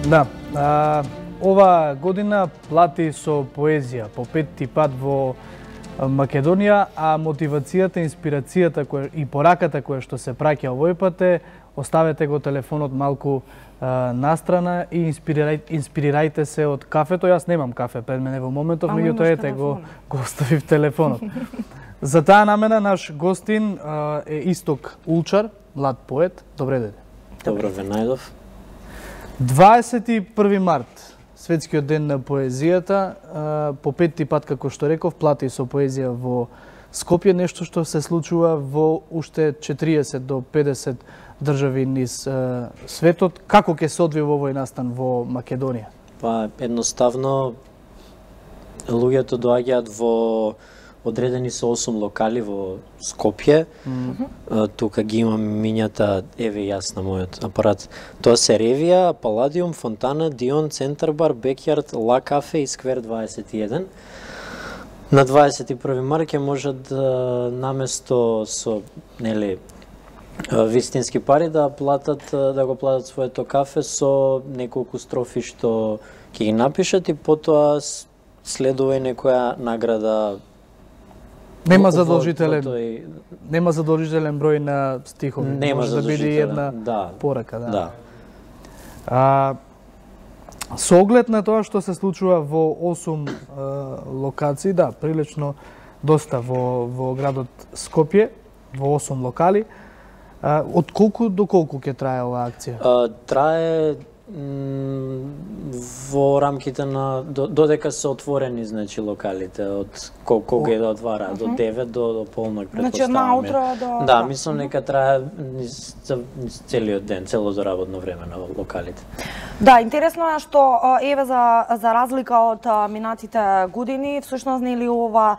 Да, ова година плати со поезија по петти пат во Македонија, а мотивацијата, инспирацијата и пораката која што се праќа овој пат е оставете го телефонот малку настрана и инспирирајте се од кафето. Јас немам кафе пред мене во моментов, меѓутоа ете го оставив телефонот. За таа намена наш гостин е Исток Улчар, млад поет. Добре ден. Добро ве најдов. 21 март, светскиот ден на поезијата, по петти пат, како што реков, плати со поезија во Скопје, нешто што се случува во уште 40 до 50 држави низ светот. Како ќе се одвие овој настан во Македонија? Па, едноставно, луѓето доаѓаат во одредени со 8 локали во Скопје. Тука ги имам мињата, еве јас на мојот апарат. Тоа се Ревија, Паладиум, Фонтана, Дион, Центар бар, Бекјард, Ла Кафе и Сквер 21. На 21 март ќе можат наместо со вистински пари да го платат своето кафе со неколку строфи што ќе ги напишат и потоа следува и некоја награда. Нема задолжителен број на стихови. Може да биде една порака, да. Со оглед на тоа што се случува во 8 локации, да, прилично доста во градот Скопје, во 8 локали. Од колку до колку ќе трае оваа акција? Трае во рамките на додека се отворени, значи, локалите, од кога ќе да отвара, до 9 до полнок, предпоставаме. Значи наутро до... Да, мислам нека трае целиот ден, целото работно време на локалите. Да, интересно е што еве за разлика од минатите години, всушност нели ова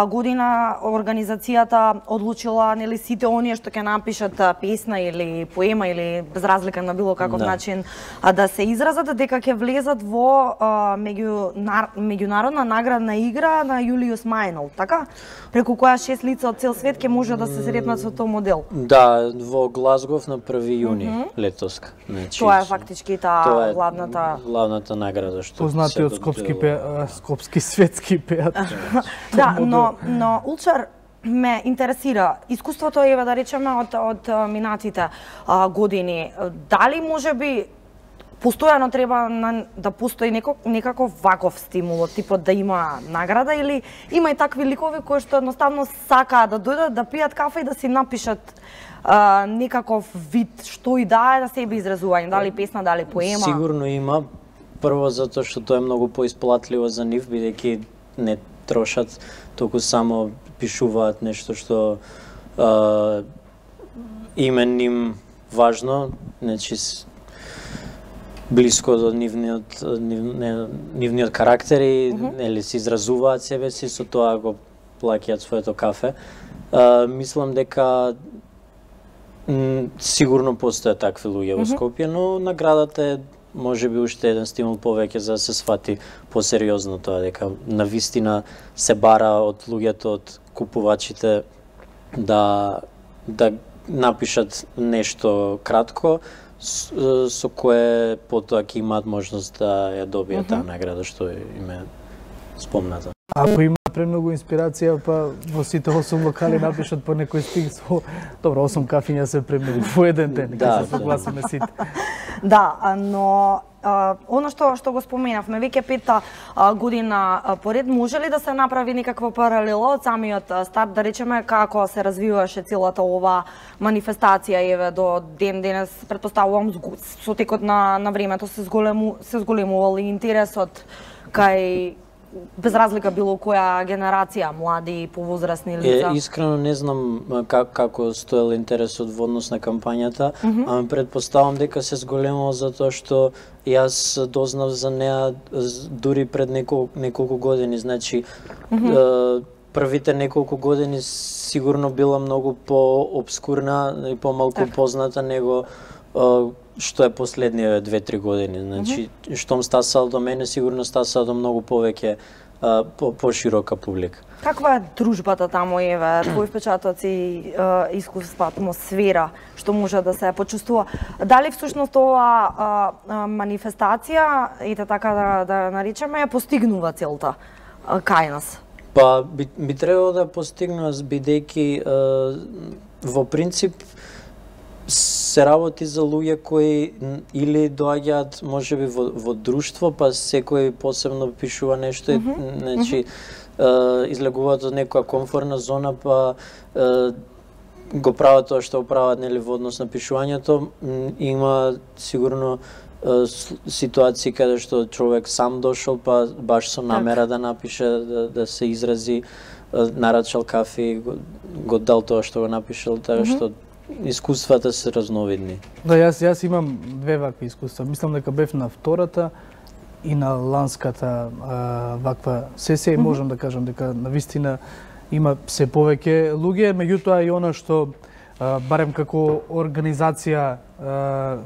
година организацијата одлучила нели сите оние што ќе напишат песна или поема или без разлика на било каков начин да се изразат, дека ќе влезат во меѓународна наградна игра на Јулиус Мајнол, така? Преку која 6 лица од цел свет ќе може да се сретнат со тој модел. Да, во Глазгов на 1 јуни летоска. Значи, тоа е фактички таа главната награда што познатиот скопски светски пеат. Да, но Улчар ме интересира искуството еве да речеме од минатите години. Дали можеби постојано треба да постои некаков ваков стимул, типот да има награда, или има и такви ликови кои што едноставно сакаат да дојдат да пијат кафе и да си напишат некаков вид што и да е да себе изразување, дали песна, дали поема? Сигурно има. Прво затоа што тоа е многу поисплатливо за нив, бидејќи не трошат, толку само пишуваат нешто што ним важно, значи блиско до нивниот карактер и или се изразуваат себе си, со тоа го плаќаат своето кафе. Мислам дека сигурно постојат такви луѓе во Скопје, но наградата е можеби уште еден стимул повеќе за да се свати посериозно тоа, дека навистина се бара од луѓето, од купувачите да напишат нешто кратко со кое потоа ќе имаат можност да ја добијат таа награда што им е спомната. Ако има премногу инспирација, па во сите 8 локали напишат по некој стих со... Добро, 8 кафиња се премногу во еден ден, ќе се согласиме сите. Да, но оно што го споменавме, веќе 5 година поред, може ли да се направи некаква паралела од самиот старт, да речеме како се развиваше целата ова манифестација, еве до ден денес, предпоставувам со текот на времето се зголемувал и интересот кај без разлика било која генерација, млади и повозрасни лица? Искрено не знам како стоел интересот во однос на кампањата, ама предпоставам дека се зголемува затоа што јас дознав за неа дури пред неколку години, значи првите неколку години сигурно била многу пообскурна и помалку позната него што е последниве 2-3 години. Значи, штом стасал до мене, сигурно стасал до многу повеќе поширока публика. Каква е дружбата таму, еве, твои впечатоци, искуства, атмосфера, што може да се почувствува? Дали всушност ова манифестација, ете така да наричаме, постигнува целта кај нас? Па би требало да постигнува, бидејќи во принцип се работи за луѓе кои или доаѓаат можеби во друштво, па секој посебно пишува нешто, значи излегуваат од некоја комфортна зона, па го прават тоа што го прават, нели, во однос на пишувањето. Има сигурно ситуации каде што човек сам дошол, па баш со намера да напише, да се изрази, нарачал кафе, го дал тоа што го напишал, така што искуствата се разновидни. Да, јас имам две вакви искуства. Мислам дека бев на втората и на ланската ваква сесија и можам да кажам дека навистина има се повеќе луѓе, меѓутоа и она што барем како организација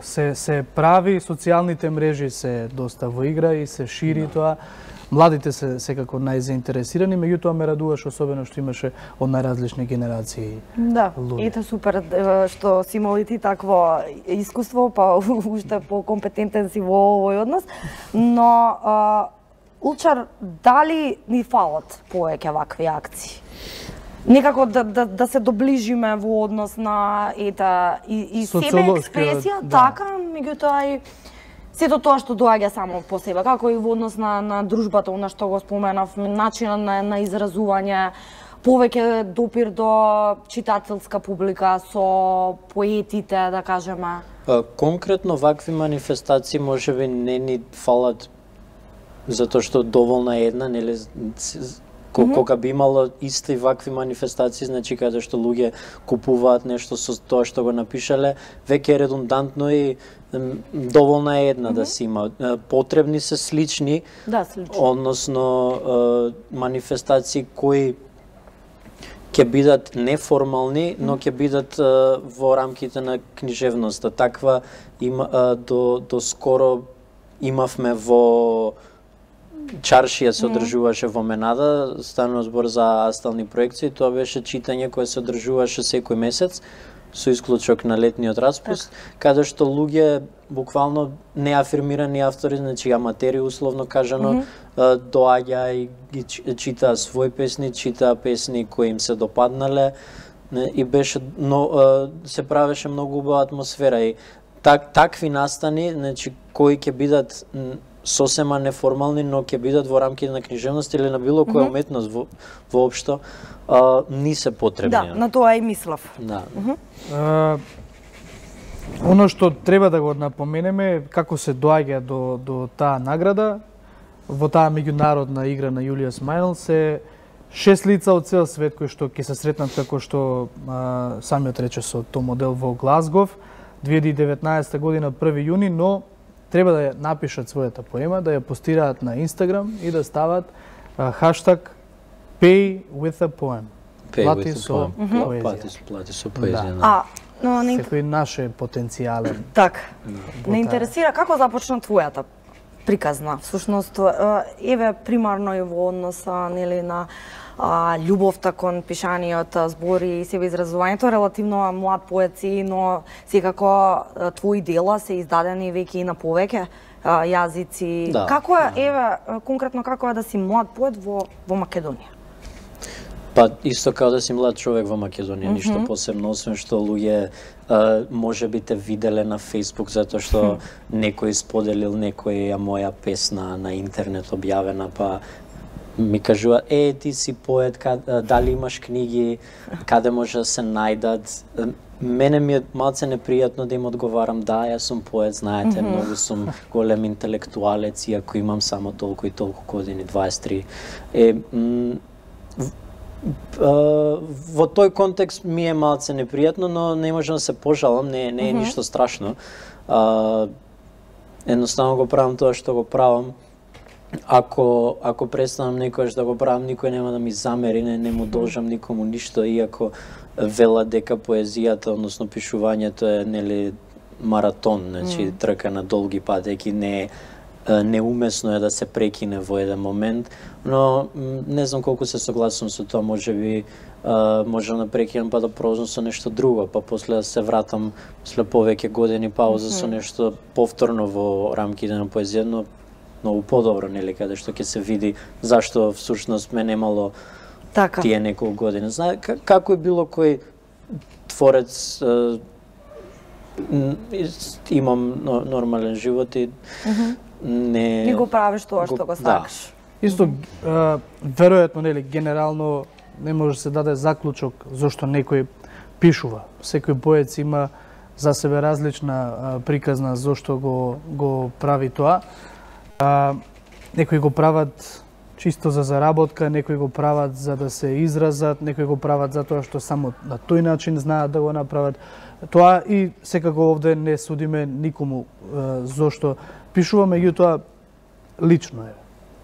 се прави, социјалните мрежи се доста во игра и се шири тоа. Младите се секако најзаинтересирани, меѓутоа ме радуваше особено што имаше од најразлични генерации луѓе. Ете супер што си имали ти такво искуство, па уште по-компетентен си во овој однос. Но Улчар, дали ни фалат повеќе вакви акции? Некако да се доближиме во однос на и себе експресија, така, меѓутоа и сето тоа што доаѓа само по себе, како и во однос на дружбата, она што го споменав, начинот на изразување, повеќе допир до читателска публика со поетите, да кажеме. Конкретно вакви манифестации можеби не ни фалат затоа што доволна е една, нели, кога би имало исти вакви манифестации, значи каде што луѓе купуваат нешто со тоа што го напишале, веќе е редундантно и доволна е една да се има. Потребни се слични, односно манифестации кои ќе бидат неформални, но ќе бидат во рамките на книжевноста. Таква до скоро имавме во Чаршија се одржуваше во Менада, станува збор за астални проекции, тоа беше читање кое се одржуваше секој месец, со исклучок на летниот распуст, каде што луѓе, буквално неафирмирани автори, значи аматери условно кажано, доаѓа и ги читаа своји песни, читаа песни кои им се допаднале и беше се правеше многу убава атмосфера и такви настани, значи кои ќе бидат сосема неформални, но ќе бидат во рамките на книжевност или на било која уметност воопшто, ни се потребни. Да, на тоа и мислав. Да. Оно што треба да го напоменеме како се доаѓа до таа награда, во таа меѓународна игра на Јулија Смајл се 6 лица од цел свет кои што ќе се сретнат како што самиот рече со тој модел во Глазгов 2019 година 1 јуни, но треба да ја напишат својата поема, да ја постираат на Инстаграм и да стават хаштаг Pay with a poem. Плати со поезија. Секој наш е потенцијален. Така. Не интересира како започна твојата приказна. Всушност, еве примарно и во однос нели на љубовта кон пишаниот збори и себеизразувањето, релативно млад поет си, но секако твои дела се издадени веќе и на повеќе јазици. Да. Како е, еве, конкретно како е да си млад поет во Македонија? Па исто како да си млад човек во Македонија, ништо посебно, освен што луѓе може би те виделе на Facebook затоа што некој споделил некоја моја песна на интернет објавена, па ми кажува, ти си поет, дали имаш книги, каде може да се најдат. Мене ми е малце непријатно да им одговарам, да, јас сум поет, знаете, многу сум голем интелектуалец, иако имам само толку и толку години, 23. Во тој контекст ми е малце непријатно, но не можам да се пожалам, не е ништо страшно. Едноставно го правам тоа што го правам. Ако престанам некојаш да го правам, никој нема да ми замери, не му должам никому ништо, иако вела дека поезијата, односно пишувањето е, нели, маратон, значи трка на долги патеки, не неумесно е да се прекине во еден момент, но не знам колку се согласувам со тоа, можеби можам да прекинам па да продолжам со нешто друго, па после да се вратам после повеќе години пауза со нешто повторно во рамките на поезија, но многу подобро, нели, каде што ќе се види зашто всушност ме немало тие неколку години. Знае како е било кој творец, имам нормален живот и не го правиш тоа што го сакаш. Исто, веројатно, нели, генерално не може да се даде заклучок зошто некој пишува. Секој поет има за себе различна приказна зошто го прави тоа. Некои го прават чисто за заработка, некои го прават за да се изразат, некои го прават затоа што само на тој начин знаат да го направат. Тоа и секако овде не судиме никому зошто пишува, меѓутоа лично е.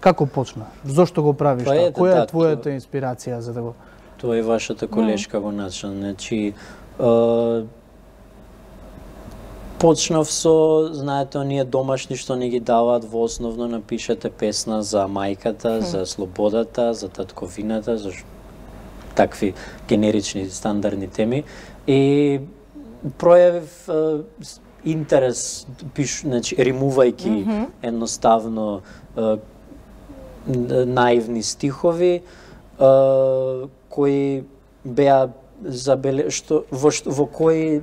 Како почна? Зошто го правиш тоа? Која е твојата инспирација за да го... Тоа е вашата колешка го начна. Значи, почнав со, знаете, оние домашни што не ги даваат во основно, напишете песна за мајката, за слободата, за татковината, за такви генерични, стандардни теми. И пројавив интерес, значи, римувајќи едноставно наивни стихови, кои беа во кои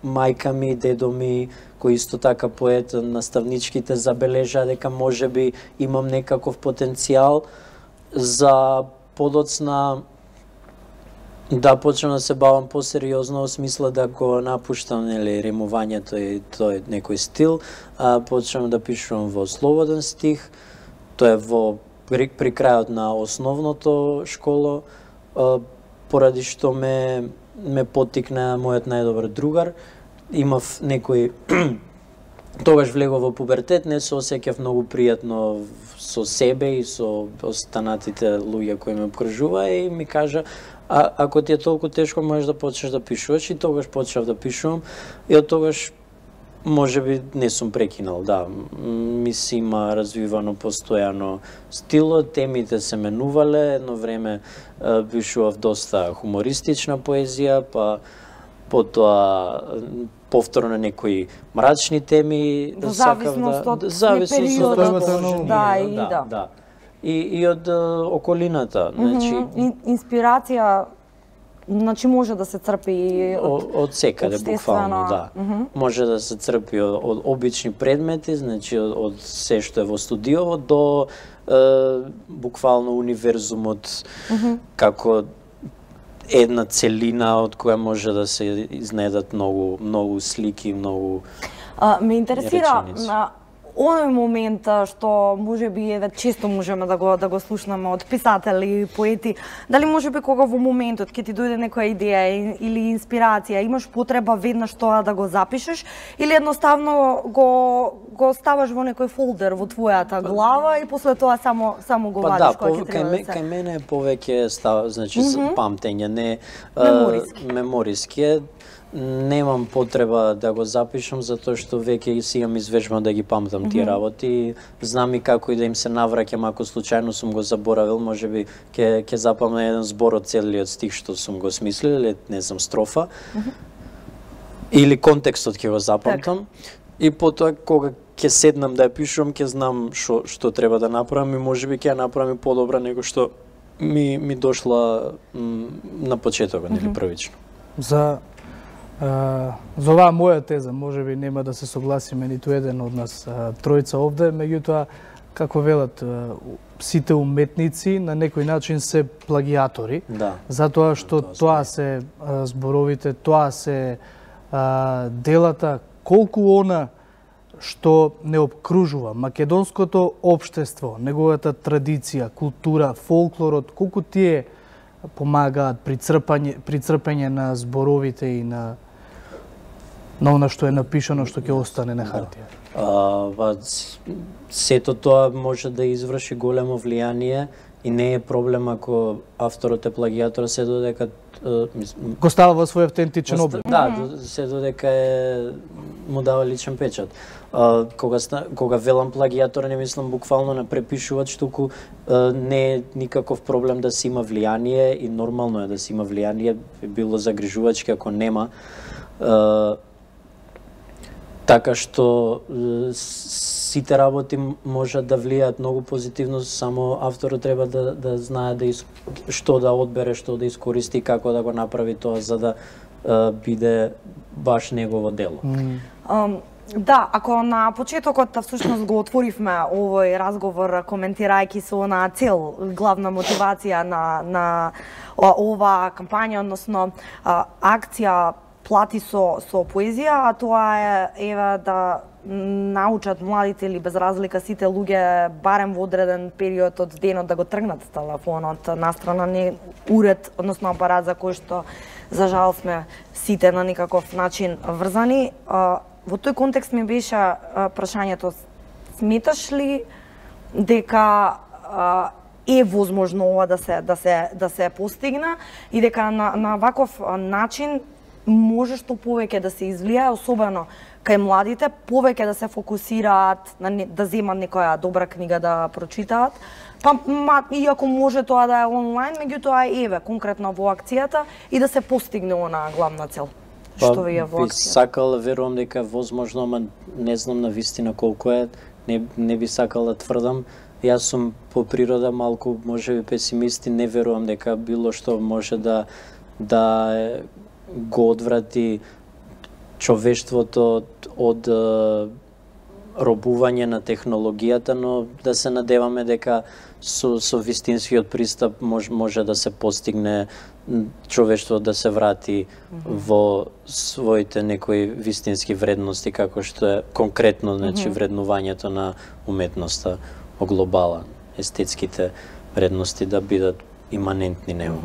мајка ми, дедо ми, кој исто така поет, наставничките забележаа дека можеби имам некаков потенцијал за подоцна да почнам да се бавам посериозно, во смисла да го напуштам, нели, римувањето и тој некој стил, почнам да пишувам во слободен стих, тоа е при крајот на основното школо, поради што ме поттикна мојот најдобар другар. Имав некој тогаш влегов во пубертет, не се осеќав многу пријатно со себе и со останатите луѓе кои ме обкружува и ми кажа: ако ти е толку тешко, можеш да почнеш да пишуваш. И тогаш почнав да пишувам и од тогаш можеби не сум прекинал, да. Ми се има развивано постојано стилот, темите се менувале, едно време пишував доста хумористична поезија, па потоа повторно некои мрачни теми, во зависност од периодот, да. И од околината, значи инспирација, значи може да се црпи од секаде, буквално, да. Може да се црпи од обични предмети, значи од се што е во студиово до буквално универзумот како една целина од која може да се изнедат многу слики, многу ме интересира оној момент што можеби често можеме да го слушнаме од писатели, поети, дали можеби кога во моментот ќе ти дојде некоја идеја или инспирација, имаш потреба веднаш тоа да го запишеш или едноставно го ставаш во некој фолдер во твојата глава и после тоа само го вадиш кога ќе треба да се... Кај мене е повеќе значи памтење, не мемориски. Немам потреба да го запишам затоа што веќе си имам извежбано да ги памтам тие работи. Знам и како и да им се навраќам, ако случајно сум го заборавил, можеби ќе запамтам еден збор од целиот стих што сум го смислил, или не знам, строфа. Или контекстот ќе го запамтам. И потоа кога ќе седнам да ја пишувам, ќе знам што треба да направам и можеби ќе ја направам и подобра него што ми дошла на почетокот или првично. За оваа моја теза, можеби нема да се согласиме ниту еден од нас тројца овде, меѓутоа, како велат, сите уметници на некој начин се плагиатори, затоа што тоа се зборовите, тоа се делата, колку она што не обкружува македонското општество, неговата традиција, култура, фолклорот, колку тие помагаат при црпење на зборовите и на она што е напишано, што ќе остане на хартија. Сето тоа може да изврши големо влијание и не е проблем ако авторот е плагиатор, се додека го става во свој автентичен облик. Да, се додека е му дава личен печат. Кога велам плагиатор, не мислам буквално на препишувач, туку не е никаков проблем да се има влијание и нормално е да се има влијание, било загрижувачки ако нема. Така што сите работи можат да влијаат многу позитивно, само авторот треба да знае што да одбере, што да искористи, како да го направи тоа за да биде баш негово дело. Да, ако на почетокот всушност го отворивме овој разговор коментирајќи со на цел главна мотивација на ова кампања, односно акција Плати со поезија, а тоа е да научат младите или без разлика сите луѓе барем во одреден период од денот да го тргнат телефонот настрана, не уред, односно апарат за кој што за жал сме сите на некаков начин врзани. Во тој контекст ми беше прашањето: сметаш ли дека е возможно ова да се постигне и дека на ваков начин може што повеќе да се извлие, особено кај младите, повеќе да се фокусираат да земат некоја добра книга да прочитаат, иако може тоа да е онлайн, меѓутоа еве конкретно во акцијата и да се постигне она главна цел. Што ви е во акцијата? Би сакал, верувам дека е возможно, ама не знам на вистина колку е, не би сакал да тврдам. Јас сум по природа малку можеби песимист и не верувам дека било што може да го одврати човештвото од робување на технологијата, но да се надеваме дека со вистинскиот пристап може да се постигне човештвото да се врати во своите некои вистински вредности, како што е конкретно вреднувањето на уметноста во глобала, естетските вредности да бидат иманентни него.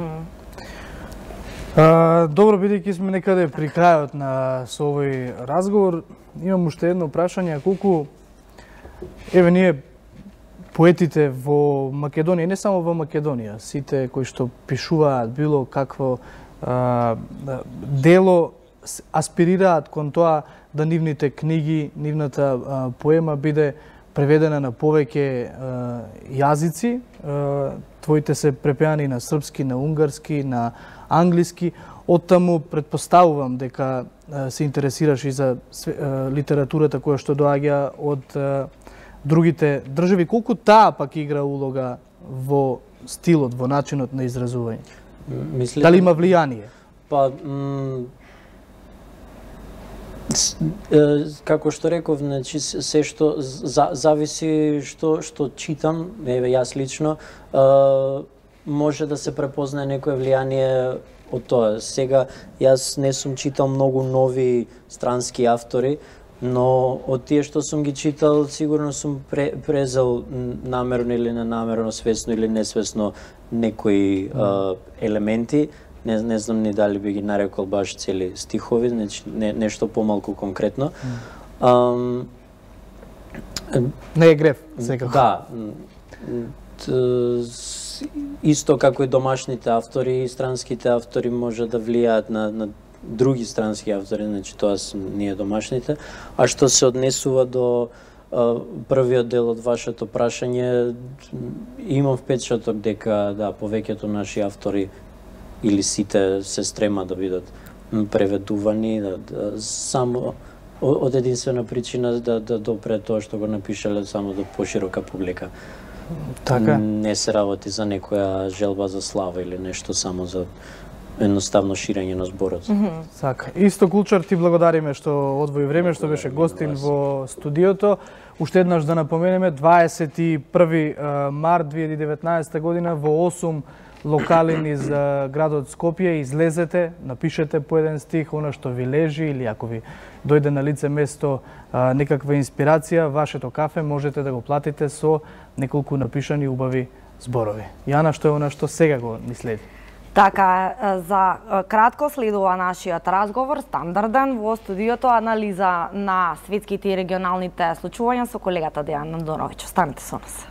Добро, бидејќи сме некаде при крајот со овој разговор, имам уште едно прашање: колку ние поетите во Македонија, не само во Македонија, сите кои што пишуваат било какво дело, аспирираат кон тоа да нивните книги, нивната поема биде преведена на повеќе јазици. Твоите се препеани на српски, на унгарски, на англиски. Оттаму предпоставувам дека се интересираш и за литературата која што доаѓа од другите држави. Колку таа пак игра улога во стилот, во начинот на изразување? Дали има влијание? Како што реков, значи се што зависи што читам, еве јас лично, може да се препознае некое влијание од тоа. Сега јас не сум читал многу нови странски автори, но од тие што сум ги читал, сигурно сум презел намерно или ненамерно, свесно или несвесно некои елементи. Не знам ни дали би ги нарекол баш цели стихови, значи нешто помалку конкретно. Не е греф, секако. Да. Исто како и домашните автори и странските автори може да влијаат на други странски автори, значи тоа се ние домашните. А што се однесува до првиот дел од вашето прашање, имам впечаток дека повеќето наши автори или сите се стрема да бидат преведувани, само од единствена причина да допре тоа што го напишале само до поширока публика. Така. Не се работи за некоја желба за слава или нешто, само за едноставно ширење на зборот. Така. Исто Кулчар, ти благодариме што одвои време, што беше гостин во студиото. Уште еднаш да напоменеме, 21 март 2019 година во 8 локали низ градот Скопје, излезете, напишете по еден стих, она што ви лежи, или ако ви дојде на лице место некаква инспирација, вашето кафе можете да го платите со неколку напишани убави зборови. Јана, што е она што сега го ни следи? Така, за кратко следува нашиот разговор, стандарден, во студиото анализа на светските и регионалните случувања со колегата Дејан Андоновиќ. Останете со нас.